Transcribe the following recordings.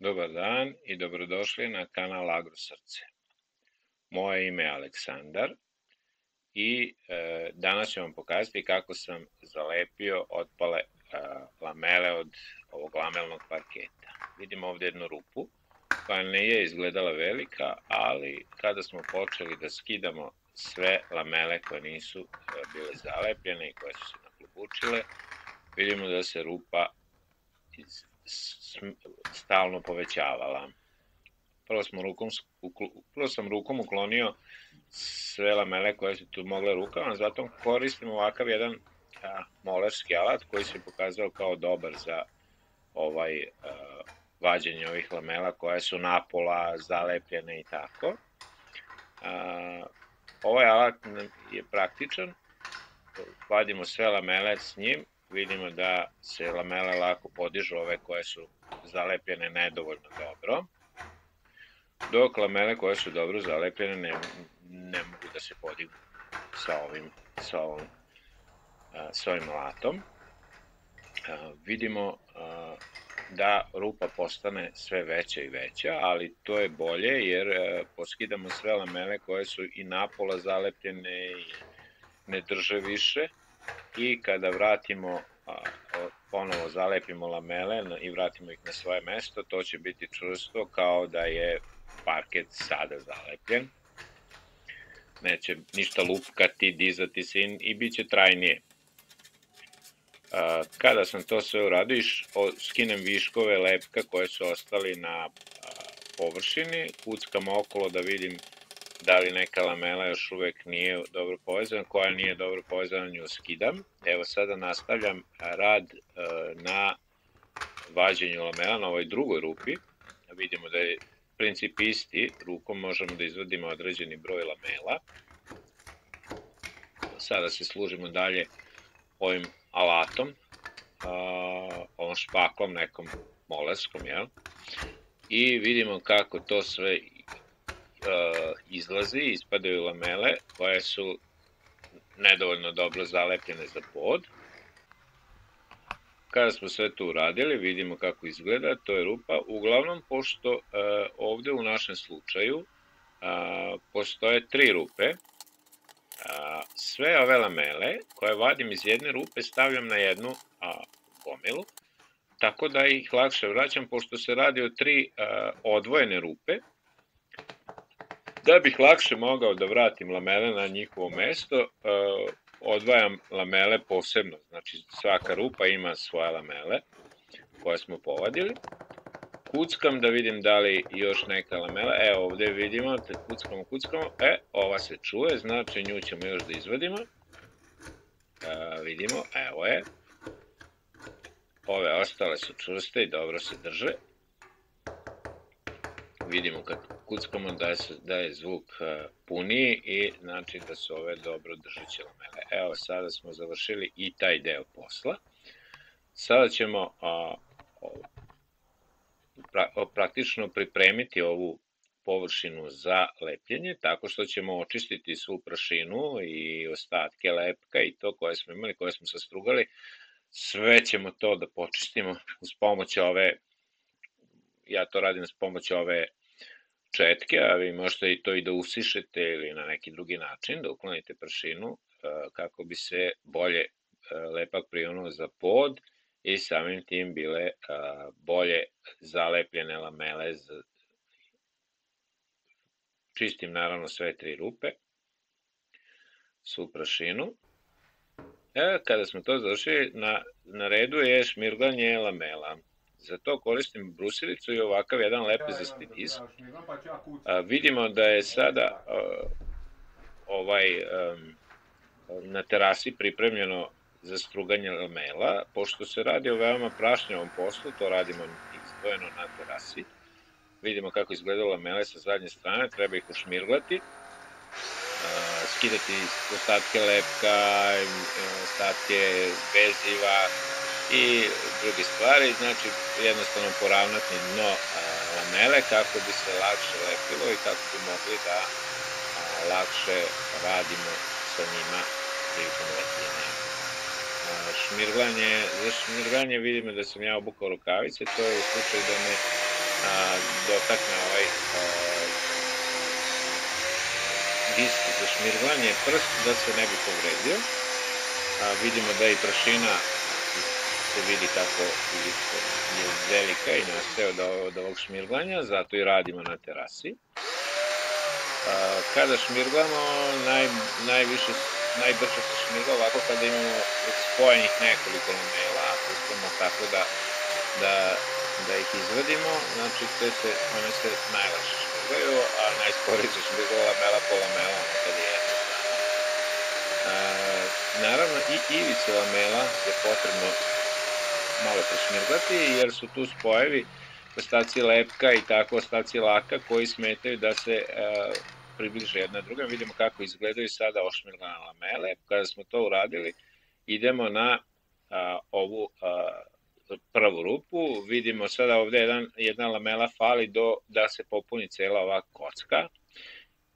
Dobar dan i dobrodošli na kanal Agrosrce. Moje ime je Aleksandar i danas ću vam pokazati kako sam zalepio otpale lamele od ovog lamelnog parketa. Vidimo ovdje jednu rupu koja ne je izgledala velika, ali kada smo počeli da skidamo sve lamele koje nisu bile zalepljene i koje su se naklubučile, vidimo da se rupa stalno povećavala. Prvo sam rukom uklonio sve lamele koje su tu mogle rukama, zato koristim ovakav jedan molerski alat koji se pokazao kao dobar za vađenje ovih lamela koje su napola zalepljene i tako. Ovaj alat je praktičan, vadimo sve lamele s njim, vidimo da se lamele lako podižu, ove koje su zalepljene nedovoljno dobro, dok lamele koje su dobro zalepljene ne mogu da se podignu sa ovim alatom. Vidimo da rupa postane sve veća i veća, ali to je bolje jer poskidamo sve lamele koje su i napola zalepljene i ne drže više, i kada vratimo, ponovo zalepimo lamele i vratimo ih na svoje mesto, to će biti čvrsto kao da je parket sada zalepljen. Neće ništa lupkati, dizati se i bit će trajnije. Kada sam to sve uradio, skinem viškove lepka koje su ostali na površini, kuckam okolo da vidim da li neka lamela još uvek nije dobro povezana, koja nije dobro povezana, nju skidam. Evo sada nastavljam rad na vađenju lamela na ovoj drugoj rupi. Vidimo da je princip isti, rukom možemo da izvadimo određeni broj lamela. Sada se služimo dalje ovim alatom, ovom špaklom nekom molerskom, i vidimo kako to sve izlazi, ispadaju lamele koje su nedovoljno dobro zalepljene za pod. Kada smo sve to uradili, vidimo kako izgleda, to je rupa. Uglavnom, pošto ovde u našem slučaju postoje 3 rupe, sve ove lamele koje vadim iz jedne rupe stavljam na jednu gomilu, tako da ih lakše vraćam, pošto se radi o 3 odvojene rupe. Da bih lakše mogao da vratim lamele na njihovo mesto, odvajam lamele posebno, znači svaka rupa ima svoje lamele koje smo povadili. Kuckam da vidim da li još neka lamela, evo ovde vidimo, kuckamo, ova se čuje, znači nju ćemo još da izvadimo. Vidimo, evo je. Ove ostale su čvrste i dobro se drže. Vidimo kad kuckamo da je zvuk puniji i znači da su ove dobro držeće lamele. Evo sada smo završili i taj deo posla. Sada ćemo praktično pripremiti ovu površinu za lepljenje, tako što ćemo očistiti svu prašinu i ostatke lepka i to koje smo imali, koje smo sastrugali. Sve ćemo to da počistimo uz pomoć ove, ja to radim s pomoć ove četke, a vi možete i to i da usišete ili na neki drugi način, da uklonite prašinu kako bi se bolje lepak prionuo za pod i samim tim bile bolje zalepljene lamele. Čistim naravno sve 3 rupe, svu prašinu. Kada smo to završili, na redu je šmirglanje lamela. Za to koristim brusilicu i ovakav jedan lepezasti disk. Vidimo da je sada na terasi pripremljeno za struganje lamela. Pošto se radi o veoma prašnjavom poslu, to radimo izdvojeno na terasi. Vidimo kako izgledaju lamele sa zadnje strane, treba ih ušmirglati, skidati ostatke lepka, ostatke veziva i druge stvari, znači jednostavno poravnati dno lamele kako bi se lakše lepilo i kako bi mogli da lakše radimo sa njima prilikom lepljenja. Za šmirglanje vidimo da sam ja obukao rukavice, to je u slučaju da me dotakne ovaj disk za šmirglanje prst da se ne bi povredio. Vidimo da i prašina se vidi kako je velika i nastaje od ovog šmirglanja, zato i radimo na terasi. Kada šmirglamo, najbrže se šmirgla ovako kada imamo spojenih nekoliko lamela, pustimo tako da ih izvadimo, znači one se najlakše šmirglaju, a najsporije se šmirgla lamela po lamela, kada je jedna strana. Naravno i ivice lamela je potrebno malo prošmirglati, jer su tu spojevi, ostaci lepka i tako ostaci laka koji smetaju da se približe jedna druga. Vidimo kako izgledaju sada ošmirglane lamele. Kada smo to uradili, idemo na ovu prvu rupu. Vidimo sada ovde jedna lamela fali da se popuni cela ova kocka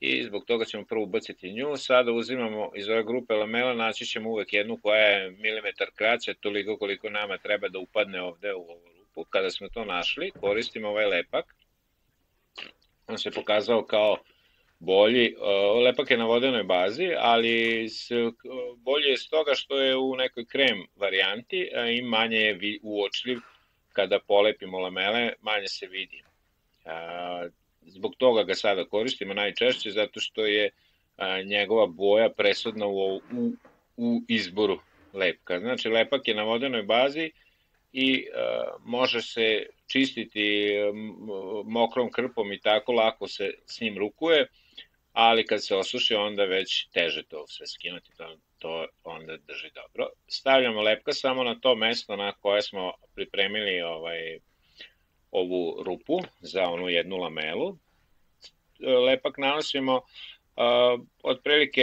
i zbog toga ćemo prvo ubaciti nju. Sada uzimamo iz ove grupe lamela, naći ćemo uvek jednu koja je milimetar kraća, toliko koliko nama treba da upadne ovde u ovu rupu. Kada smo to našli, koristimo ovaj lepak. On se pokazao kao bolji. Lepak je na vodenoj bazi, ali bolji je stoga što je u nekoj krem varijanti i manje je uočljiv. Kada polepimo lamele, manje se vidi. Zbog toga ga sada koristimo najčešće, zato što je njegova boja presudna u izboru lepka. Znači, lepak je na vodenoj bazi i može se čistiti mokrom krpom i tako lako se s njim rukuje, ali kad se osuši onda već teže to sve skinuti, to onda drži dobro. Stavljamo lepka samo na to mesto na koje smo pripremili ovu rupu za onu jednu lamelu. Lepak nanosimo otprilike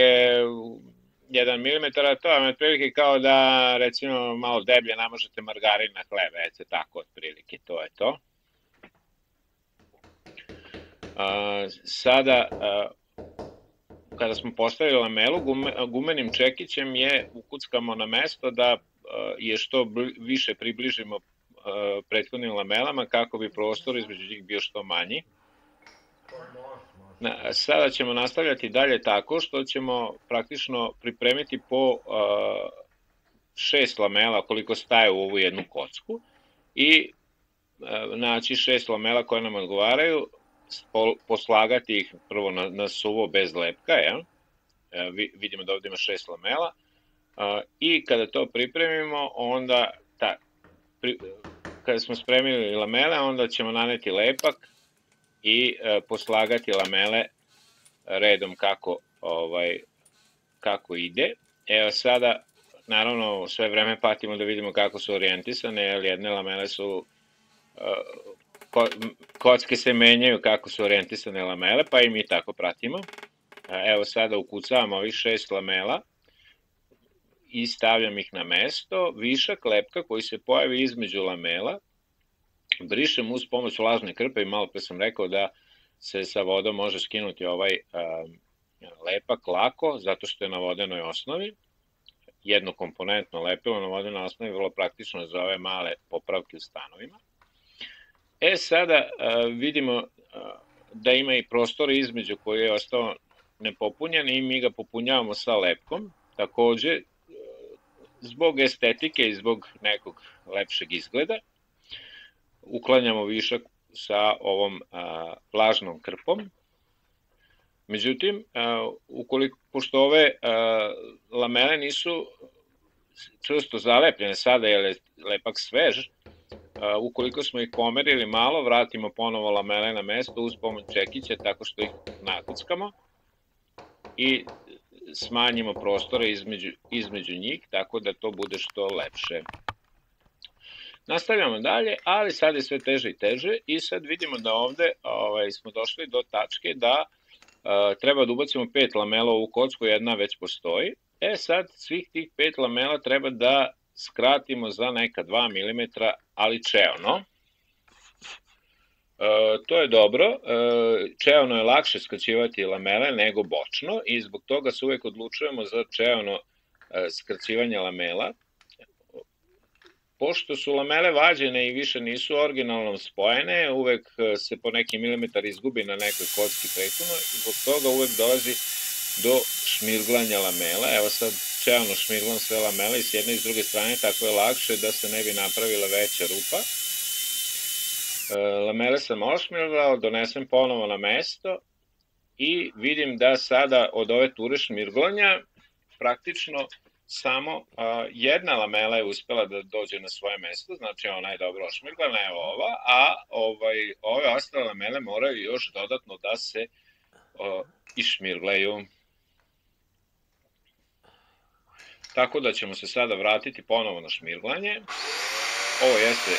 1 mm, to vam je otprilike kao da recimo malo deblje namažete margarin na hleb, eto tako otprilike, to je to. Sada, kada smo postavili lamelu, gumenim čekićem je ukuckamo na mesto da je što više približimo prethodnim lamelama kako bi prostor između njih bio što manji. Sada ćemo nastavljati dalje tako što ćemo praktično pripremiti po 6 lamela koliko staje u ovu jednu kocku i naći 6 lamela koje nam odgovaraju, poslagati ih prvo na suvo bez lepka, vidimo da ovdje ima 6 lamela i kada to pripremimo, onda kada smo spremili lamele, onda ćemo naneti lepak i poslagati lamele redom kako ide. Evo sada, naravno, sve vreme patimo da vidimo kako su orijentisane, jer jedne lamele su, kocke se menjaju kako su orijentisane lamele, pa i mi tako pratimo. Evo sada ukucavamo ovih 6 lamela i stavljam ih na mesto. Višak lepka koji se pojavi između lamela brišem uz pomoć vlažne krpe i malo pre sam rekao da se sa vodom može skinuti ovaj lepak lako, zato što je na vodenoj osnovi. Jednokomponentno lepilo na vodenoj osnovi, vrlo praktično za ove male popravke u stanovima. Sada vidimo da ima i prostor između koji je ostao nepopunjen i mi ga popunjavamo sa lepkom. Takođe, zbog estetike i zbog nekog lepšeg izgleda, uklanjamo višak sa ovom vlažnom krpom. Međutim, pošto ove lamele nisu čvrsto zalepljene sada, jer je lepak svež, ukoliko smo ih pomerili malo, vratimo ponovo lamele na mesto uz pomoć čekića tako što ih nakuckamo i smanjimo prostore između njih, tako da to bude što lepše. Nastavljamo dalje, ali sad je sve teže i teže i sad vidimo da ovde smo došli do tačke da treba da ubacimo 5 lamela u ovu kocku, jedna već postoji. Sad svih tih 5 lamela treba da skratimo za neka 2 mm, ali čeono. To je dobro, čeono je lakše skraćivati lamele nego bočno i zbog toga se uvek odlučujemo za čeono skraćivanje lamela. Pošto su lamele vađene i više nisu originalno spojene, uvek se po neki milimetar izgubi na nekoj kocki prethodno i zbog toga uvek dolazi do šmirglanja lamela. Evo sad čelno šmirglam sve lamele i s jedne i s druge strane, tako je lakše da se ne bi napravila veća rupa. Lamele sam ošmirglao, donesem ponovo na mesto i vidim da sada od ove ture šmirglanja praktično samo jedna lamela je uspela da dođe na svoje mesto, znači ona je dobro ošmirglana, evo ova, a ove ostale lamele moraju još dodatno da se išmirglaju. Tako da ćemo se sada vratiti ponovo na šmirglanje. Ovo jeste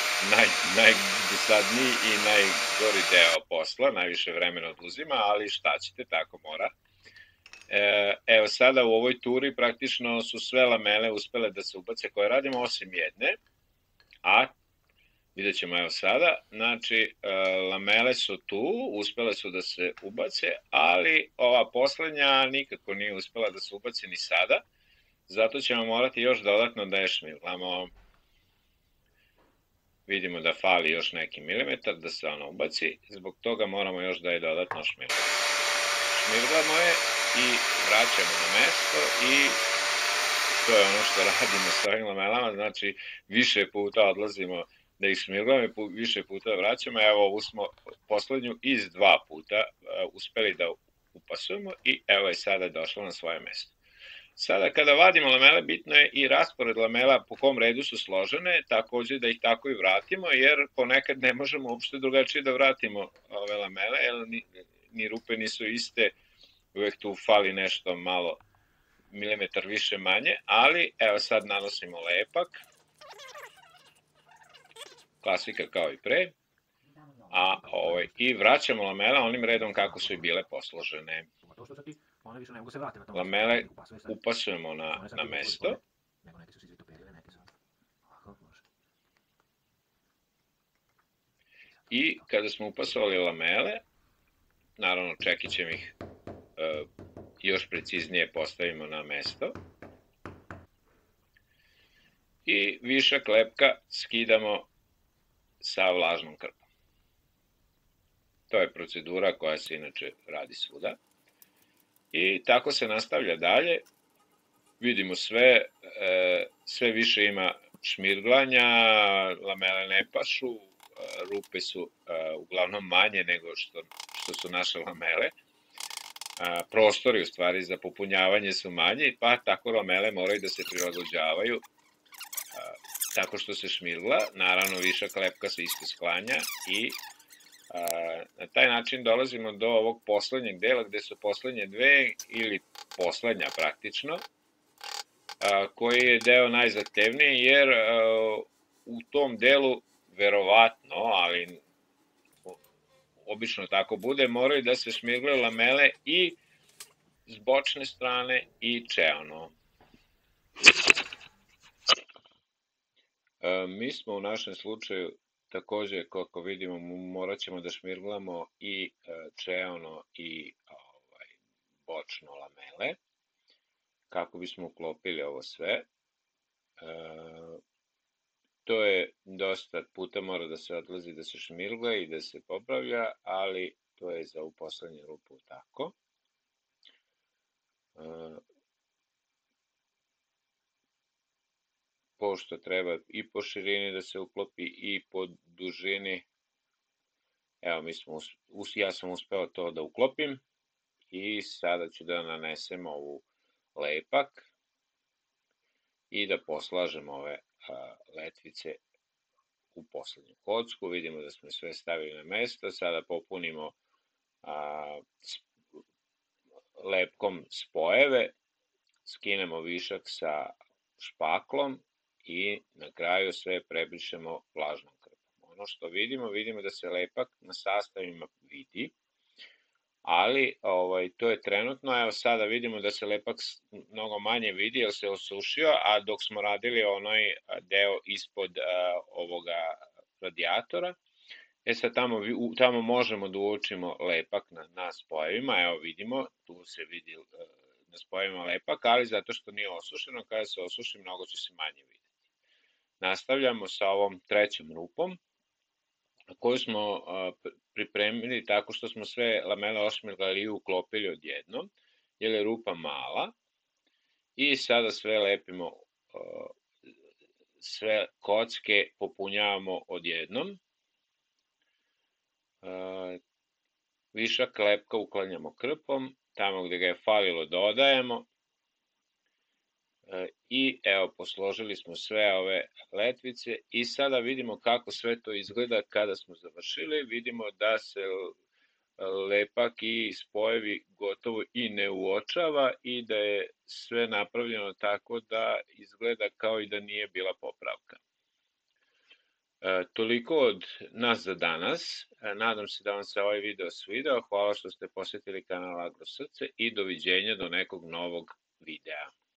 najdosadniji i najgori deo posla, najviše vremena oduzima, ali šta ćete, tako mora. Evo sada u ovoj turi praktično su sve lamele uspele da se ubace koje radimo, osim jedne, a vidjet ćemo evo sada, znači lamele su tu, uspele su da se ubace, ali ova poslednja nikako nije uspela da se ubace ni sada, zato ćemo morati još dodatno da je šmirglamo. Vidimo da fali još neki milimetar da se ona ubaci, zbog toga moramo još da je dodatno šmirglamo. Šmirglamo je i vraćamo na mesto i to je ono što radimo s ovim lamelama, znači više puta odlazimo da ih šmirglamo i više puta vraćamo. Evo ovu smo poslednju iz 2 puta uspeli da upasujemo i evo je sada došla na svoje mesto. Sada kada vadimo lamele, bitno je i raspored lamela po kom redu su složene, takođe da ih tako i vratimo, jer ponekad ne možemo uopšte drugačije da vratimo ove lamele, jer ni rupe nisu iste, uvek tu fali nešto malo, milimetar više manje, ali evo sad nanosimo lepak, klasika kao i pre, i vraćamo lamele onim redom kako su i bile posložene. Lamele upasujemo na mesto. I kada smo upasovali lamele, naravno čekićem ih još preciznije postavimo na mesto. I višak lepka skidamo sa vlažnom krpom. To je procedura koja se inače radi svuda. I tako se nastavlja dalje. Vidimo sve više ima šmirglanja, lamele ne pašu, rupe su uglavnom manje nego što su naše lamele. Prostori u stvari za popunjavanje su manji, pa tako lamele moraju da se prilagođavaju tako što se šmirgla. Naravno višak lepka se isto sklanja i na taj način dolazimo do ovog poslednjeg dela gde su poslednje dve ili poslednja praktično, koji je deo najzahtevniji jer u tom delu verovatno, ali obično tako bude, moraju da se šmirglaju lamele i s bočne strane i čeono. Mi smo u našem slučaju takođe, kako vidimo, morat ćemo da šmirglamo i čeono i bočno lamele, kako bismo uklopili ovo sve. To je dosta puta mora da se odlazi, da se šmirgla i da se popravlja, ali to je za ovu poslednju rupu tako. Pošto treba i po širini da se uklopi i po dužini. Evo, ja sam uspeo to da uklopim i sada ću da nanesem ovu lepak i da poslažem ove letvice u poslednju kocku. Vidimo da smo sve stavili na mesto. Sada popunimo lepkom spojeve, skinemo višak sa špaklom i na kraju sve prebrišemo vlažnom krpom. Ono što vidimo da se lepak na sastavima vidi, ali to je trenutno. Evo sada vidimo da se lepak mnogo manje vidi jer se osušio, a dok smo radili onaj deo ispod ovoga radijatora, sad tamo možemo da uočimo lepak na spojevima. Evo vidimo, tu se vidi na spojevima lepak, ali zato što nije osušeno, kada se osuši mnogo će se manje videti. nastavljamo sa ovom trećom rupom koju smo pripremili tako što smo sve lamele ošmirgali i uklopili odjednom, jer je rupa mala. I sada sve lepimo, sve kocke popunjavamo odjednom. Višak lepka uklanjamo krpom, tamo gde ga je falilo dodajemo. I evo, posložili smo sve ove letvice i sada vidimo kako sve to izgleda kada smo završili. Vidimo da se lepak i spojevi gotovo i ne uočava i da je sve napravljeno tako da izgleda kao i da nije bila popravka. Toliko od nas za danas. Nadam se da vam se ovaj video svideo. Hvala što ste posetili kanal AgroSrce i doviđenja do nekog novog videa.